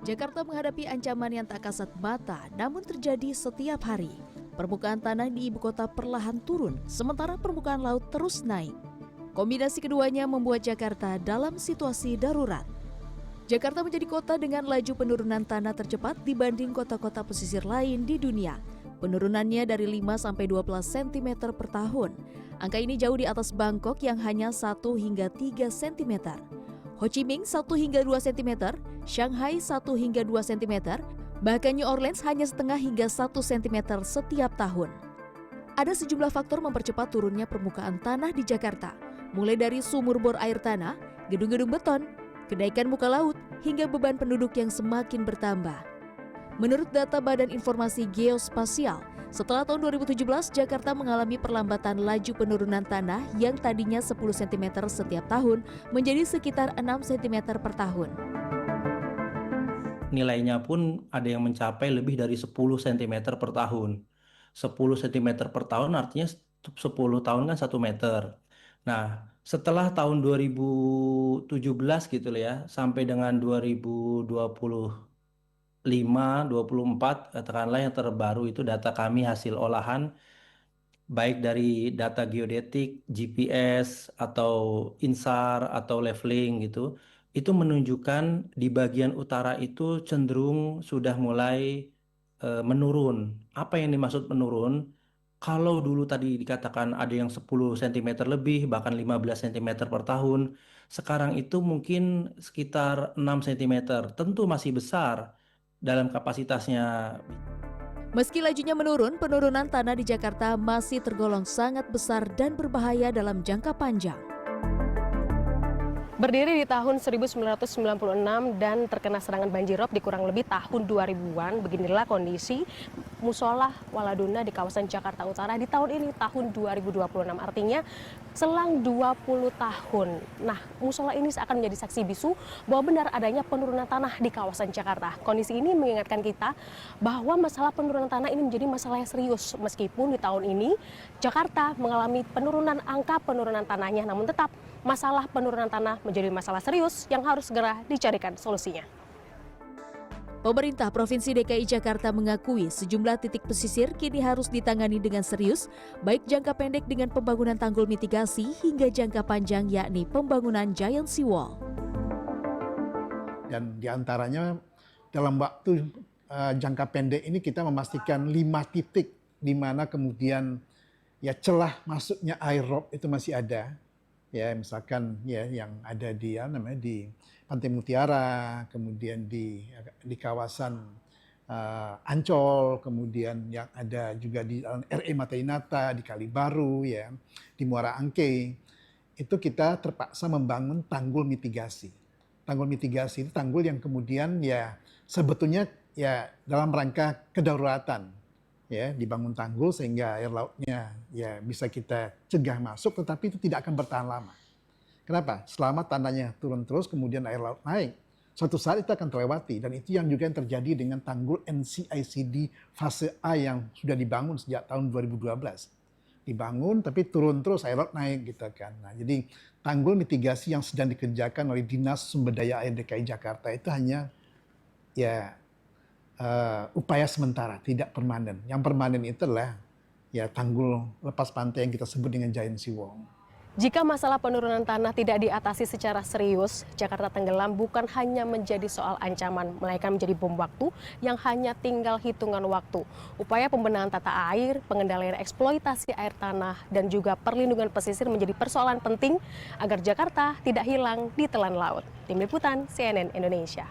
Jakarta menghadapi ancaman yang tak kasat mata, namun terjadi setiap hari. Permukaan tanah di ibu kota perlahan turun, sementara permukaan laut terus naik. Kombinasi keduanya membuat Jakarta dalam situasi darurat. Jakarta menjadi kota dengan laju penurunan tanah tercepat dibanding kota-kota pesisir lain di dunia. Penurunannya dari 5-12 cm per tahun. Angka ini jauh di atas Bangkok yang hanya 1 hingga 3 cm. Ho Chi Minh 1 hingga 2 cm, Shanghai 1 hingga 2 cm, bahkan New Orleans hanya setengah hingga 1 cm setiap tahun. Ada sejumlah faktor mempercepat turunnya permukaan tanah di Jakarta, mulai dari sumur bor air tanah, gedung-gedung beton, kenaikan muka laut, hingga beban penduduk yang semakin bertambah. Menurut data Badan Informasi Geospasial, setelah tahun 2017, Jakarta mengalami perlambatan laju penurunan tanah yang tadinya 10 cm setiap tahun menjadi sekitar 6 cm per tahun. Nilainya pun ada yang mencapai lebih dari 10 cm per tahun. 10 cm per tahun artinya 10 tahun kan 1 meter. Nah, setelah tahun 2017 gitu ya, sampai dengan 2025, 24, katakanlah yang terbaru itu data kami hasil olahan, baik dari data geodetik, GPS, atau INSAR, atau leveling gitu, itu menunjukkan di bagian utara itu cenderung sudah mulai menurun. Apa yang dimaksud menurun? Kalau dulu tadi dikatakan ada yang 10 cm lebih, bahkan 15 cm per tahun, sekarang itu mungkin sekitar 6 cm. Tentu masih besar dalam kapasitasnya. Meski lajunya menurun, penurunan tanah di Jakarta masih tergolong sangat besar dan berbahaya dalam jangka panjang. Berdiri di tahun 1996 dan terkena serangan banjirop di kurang lebih tahun 2000-an, beginilah kondisi Musola Waladuna di kawasan Jakarta Utara di tahun ini, tahun 2026. Artinya selang 20 tahun. Nah, musola ini akan menjadi saksi bisu bahwa benar adanya penurunan tanah di kawasan Jakarta. Kondisi ini mengingatkan kita bahwa masalah penurunan tanah ini menjadi masalah yang serius. Meskipun di tahun ini Jakarta mengalami angka penurunan tanahnya, namun tetap masalah penurunan tanah menjadi masalah serius yang harus segera dicarikan solusinya. Pemerintah Provinsi DKI Jakarta mengakui sejumlah titik pesisir kini harus ditangani dengan serius, baik jangka pendek dengan pembangunan tanggul mitigasi hingga jangka panjang yakni pembangunan giant seawall. Dan diantaranya dalam waktu jangka pendek ini kita memastikan 5 titik di mana kemudian ya celah masuknya air rob itu masih ada. Ya, misalkan ya yang ada di di Pantai Mutiara, kemudian di kawasan Ancol, kemudian yang ada juga di RE Matainata, di Kalibaru, ya, di Muara Angke, itu kita terpaksa membangun tanggul mitigasi. Tanggul mitigasi itu tanggul yang kemudian ya sebetulnya ya dalam rangka kedaruratan. Ya, dibangun tanggul sehingga air lautnya ya bisa kita cegah masuk, tetapi itu tidak akan bertahan lama. Kenapa? Selama tanahnya turun terus, kemudian air laut naik, suatu saat itu akan terlewati, dan itu yang juga yang terjadi dengan tanggul NCICD fase A yang sudah dibangun sejak tahun 2012. Dibangun tapi turun terus, air laut naik gitu kan. Nah, jadi tanggul mitigasi yang sedang dikerjakan oleh Dinas Sumber Daya Air DKI Jakarta itu hanya ya upaya sementara, tidak permanen. Yang permanen itu adalah ya tanggul lepas pantai yang kita sebut dengan giant seawall. Jika masalah penurunan tanah tidak diatasi secara serius, Jakarta tenggelam bukan hanya menjadi soal ancaman, melainkan menjadi bom waktu yang hanya tinggal hitungan waktu. Upaya pembenahan tata air, pengendalian eksploitasi air tanah, dan juga perlindungan pesisir menjadi persoalan penting agar Jakarta tidak hilang di telan laut. Tim Liputan CNN Indonesia.